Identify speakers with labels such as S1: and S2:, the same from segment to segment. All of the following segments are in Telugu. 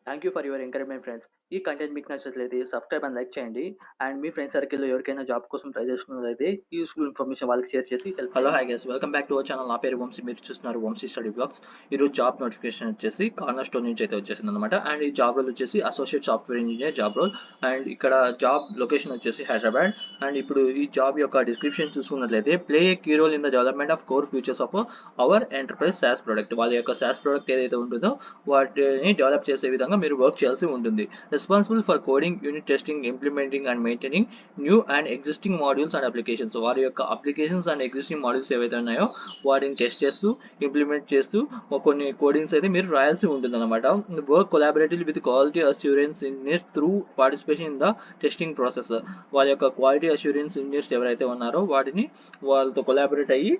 S1: Thank you for your encouragement friends. ఈ కంటెంట్ మీకు నచ్చినట్లయితే సబ్‌స్క్రైబ్ అండ్ లైక్ చేయండి. అండ్ మీ ఫ్రెండ్స్ సర్కిల్‌లో ఎవరికైనా జాబ్ కోసం ట్రై చేస్తున్నట్లయితే యూజ్‌ఫుల్ ఇన్ఫర్మేషన్ వాళ్ళకి షేర్ చేసి హెల్ప్
S2: హలో
S1: చేయండి.
S2: Hi guys, welcome back to our channel. నా పేరు వంశీ, మీరు చూస్తున్నారు వంశీ స్టడీ బ్లాగ్స్. ఈరోజు జాబ్ నోటిఫికేషన్ వచ్చేసి కార్నర్ స్టోర్ నుంచి అయితే వచ్చేసింది అనమాట. అండ్ ఈ జాబ్ రోల్ వచ్చేసి associate software engineer job role. And ఇక్కడ జాబ్ లొకేషన్ వచ్చేసి హైదరాబాద్. అండ్ ఇప్పుడు ఈ జాబ్ యొక్క డిస్క్రిప్షన్ చూసుకున్నట్లయితే play a key role in the development of core features of our enterprise SaaS product. వాళ్ళ యొక్క సాస్ ప్రోడక్ట్ ఏదైతే ఉంటుందో వాటిని డెవలప్ చేసే విధంగా మీరు వర్క్ చేయాల్సి ఉంటుంది. Responsible for coding, unit testing, implementing and maintaining new and existing modules and applications. వారి యొక్క అప్లికేషన్స్ అండ్ ఎగ్జిస్టింగ్ మాడ్యూల్స్ ఏవైతే ఉన్నాయో వాటిని టెస్ట్ చేస్తూ, ఇంప్లిమెంట్ చేస్తూ కొన్ని కోడింగ్స్ అయితే మీరు రాయాల్సి ఉంటుంది అనమాట. Work collaborative with quality assurance engineers through participation in the testing process. వాళ్ళ యొక్క క్వాలిటీ అష్యూరెన్స్ ఇంజనీర్స్ ఎవరైతే ఉన్నారో వాటిని వాళ్ళతో కొలాబరేట్ అయ్యి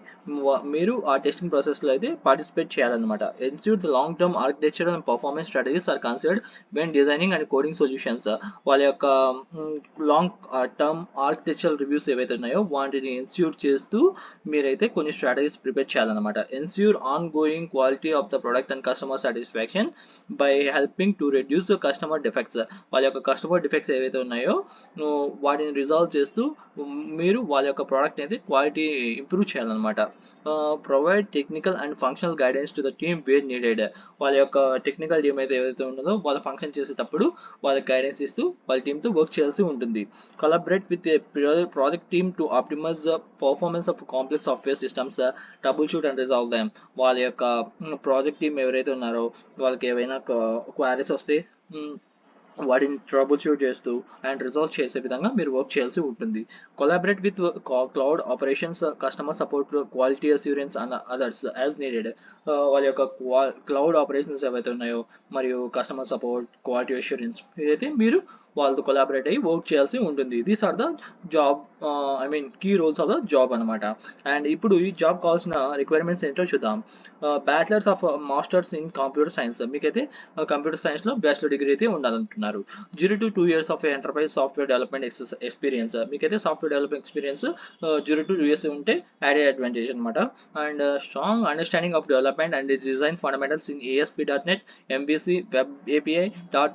S2: మీరు ఆ టెస్టింగ్ ప్రాసెస్లో అయితే పార్టిసిపేట్ చేయాలన్నమాట. Ensure the long term architecture and performance strategies are considered when designing and coding solutions. వాళ్ళ యొక్క లాంగ్ టర్మ్ ఆర్కిటెక్చరల్ రివ్యూస్ ఏవైతే ఉన్నాయో వాటిని ఎన్ష్యూర్ చేస్తూ మీరైతే కొన్ని స్ట్రాటజీస్ ప్రిపేర్ చేయాలన్నమాట. Ensure on going quality of the product and customer satisfaction by helping to reduce customer defects. వాళ్ళ యొక్క కస్టమర్ డిఫెక్ట్స్ ఏవైతే ఉన్నాయో వాటిని రిజాల్వ్ చేస్తూ మీరు వాళ్ళ యొక్క ప్రోడక్ట్ అయితే క్వాలిటీ ఇంప్రూవ్ చేయాలన్నమాట. Provide technical and functional guidance to the team where needed. వాళ్ళ యొక్క టెక్నికల్ టీమ్ అయితే ఏదైతే ఉంటుందో వాళ్ళ ఫంక్షన్ చేసేటప్పుడు వాళ్ళకి గైడెన్స్ ఇస్తూ వాళ్ళ టీంతో వర్క్ చేయాల్సి ఉంటుంది. Collaborate with a project team to optimize the performance of complex software systems, troubleshoot and resolve them. వాళ్ళ యొక్క ప్రాజెక్ట్ టీం ఎవరైతే ఉన్నారో వాళ్ళకి ఏవైనా క్వారీస్ వస్తే వాటిని ట్రబుల్ షూట్ చేస్తూ అండ్ రిజాల్వ్ చేసే విధంగా మీరు వర్క్ చేయాల్సి ఉంటుంది. Collaborate with cloud operations, customer support, quality assurance and others as needed. వాళ్ళ యొక్క క్లౌడ్ ఆపరేషన్స్ ఏవైతే ఉన్నాయో మరియు కస్టమర్ సపోర్ట్, క్వాలిటీ అష్యూరెన్స్ ఇదైతే మీరు వాళ్ళతో కొలాబరేట్ అయ్యి వర్క్ చేయాల్సి ఉంటుంది. These are the job key roles of the job అనమాట. అండ్ ఇప్పుడు ఈ జాబ్ కావాల్సిన రిక్వైర్మెంట్స్ ఏంటో చూద్దాం. Bachelors of masters in computer science. మీకైతే కంప్యూటర్ సైన్స్లో బ్యాచిలర్ డిగ్రీ అయితే ఉండాలంటున్నారు. 0 to 2 years of enterprise software development experience. మీకైతే software development experience 0 to 2 years ఉంటే యాడెడ్ అడ్వాంటేజ్ అనమాట. And strong understanding of development and design fundamentals in ASP.NET, MVC, web API,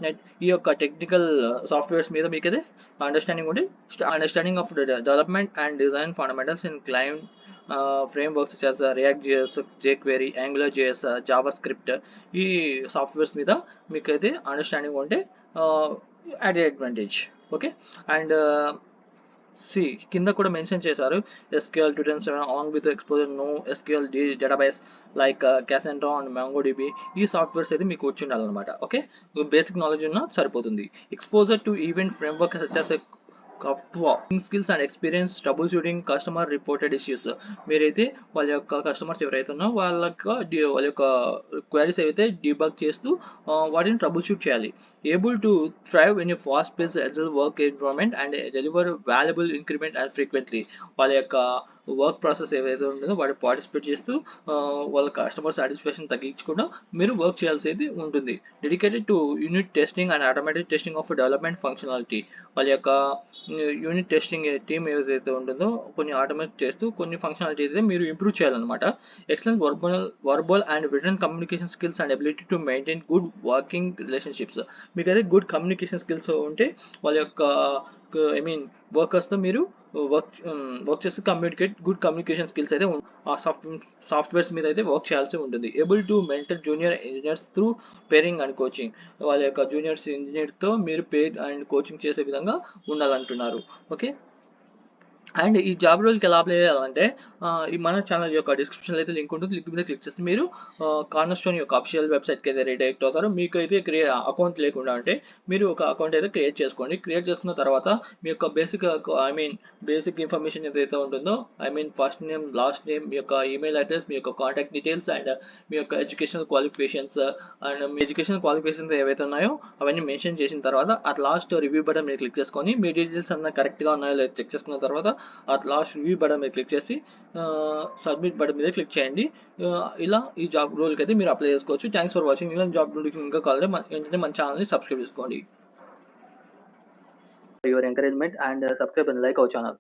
S2: .NET. ఈ యొక్క టెక్నికల్ సాఫ్ట్వేర్స్ మీద మీకైతే అండర్స్టాండింగ్ ఉండి understanding of development and design fundamentals in client frameworks such as React.js, jQuery, AngularJS, JavaScript. ఈ సాఫ్ట్వేర్స్ మీద మీకైతే అండర్స్టాండింగ్ ఉంటే added advantage. Okay. And C కింద కూడా మెన్షన్ చేశారు SQL 2007 on with exposure no SQL database like Cassandra and MongoDB. ఈ సాఫ్ట్వేర్స్ అయితే మీకు వచ్చి ఉండాలన్నమాట. ఓకే, బేసిక్ నాలెడ్జ్ ఉన్నా సరిపోతుంది. Exposure to event framework such as skills and experience troubleshooting customer reported issues. మీరైతే వాళ్ళ యొక్క కస్టమర్స్ ఎవరైతే ఉన్నారో వాళ్ళ యొక్క క్వైరీస్ ఏవైతే డీబగ్ చేస్తూ వాటిని ట్రబుల్ షూట్ చేయాలి. Able to thrive in fast pace agile work environment and deliver valuable increment and frequently. వాళ్ళ యొక్క వర్క్ ప్రాసెస్ ఏవైతే ఉంటుందో వాటి పార్టిసిపేట్ చేస్తూ వాళ్ళ కస్టమర్ సాటిస్ఫాక్షన్ తగ్గించకుండా మీరు వర్క్ చేయాల్సి ఉంటుంది. Dedicated to unit testing and automatic testing of development functionality. వాళ్ళ యొక్క యూనిట్ టెస్టింగ్ టీమ్ ఏదైతే ఉంటుందో కొన్ని ఆటోమేట్ చేస్తూ కొన్ని ఫంక్షనాలిటీ అయితే మీరు ఇంప్రూవ్ చేయాలన్నమాట. Excellent verbal and return communication skills and ability to maintain good working relationships. మీకైతే గుడ్ కమ్యూనికేషన్ స్కిల్స్ ఉంటే వాళ్ళ యొక్క వర్కర్స్తో మీరు వర్క్ చేస్తూ గుడ్ కమ్యూనికేషన్ స్కిల్స్ అయితే ఆ సాఫ్ట్వేర్స్ మీద అయితే వర్క్ చేయాల్సి ఉంటుంది. Able to mentor junior engineers through pairing and coaching. వాళ్ళ యొక్క జూనియర్స్ ఇంజనీర్తో మీరు పేర్ అండ్ కోచింగ్ చేసే విధంగా ఉండాలంటున్నారు. ఓకే. అండ్ ఈ జాబ్ రోల్కి ఎలా అప్లై చేయాలంటే ఈ మన ఛానల్ యొక్క డిస్క్రిప్షన్లో అయితే లింక్ ఉంటుంది. లింక్ మీద క్లిక్ చేస్తే మీరు కార్నర్ స్టోన్ యొక్క అఫిషియల్ వెబ్సైట్కి అయితే రీడైరెక్ట్ అవుతారు. మీకు అయితే అకౌంట్ లేకుండా అంటే మీరు ఒక అకౌంట్ అయితే క్రియేట్ చేసుకోండి. క్రియేట్ చేసుకున్న తర్వాత మీ యొక్క బేసిక్ ఇన్ఫర్మేషన్ ఏదైతే ఉంటుందో ఫస్ట్ నేమ్, లాస్ట్ నేమ్, మీ యొక్క ఈమెయిల్ అడ్రస్, మీ యొక్క కాంటాక్ట్ డీటెయిల్స్ అండ్ మీ యొక్క educational qualifications and me educational qualifications ఏవైతే ఉన్నాయో అవన్నీ మెన్షన్ చేసిన తర్వాత అట్ లాస్ట్ రివ్యూ బటన్ మీరు క్లిక్ చేసుకొని మీ డీటెయిల్స్ అన్న కరెక్ట్గా ఉన్నాయో లేదో చెక్ చేసుకున్న తర్వాత అట్ లాస్ట్ రివ్యూ బటన్ మీద క్లిక్ చేసి సబ్మిట్ బటన్ మీద క్లిక్ చేయండి. ఇలా ఈ జాబ్ రోల్కి అయితే మీరు అప్లై చేసుకోవచ్చు. Thanks for watching. ఇలా జాబ్ రోల్కి ఇంకా కావాలంటే వెంటనే మన ఛానల్ని సబ్స్క్రైబ్ చేసుకోండి.
S1: Your encouragement and subscribe and like our channel.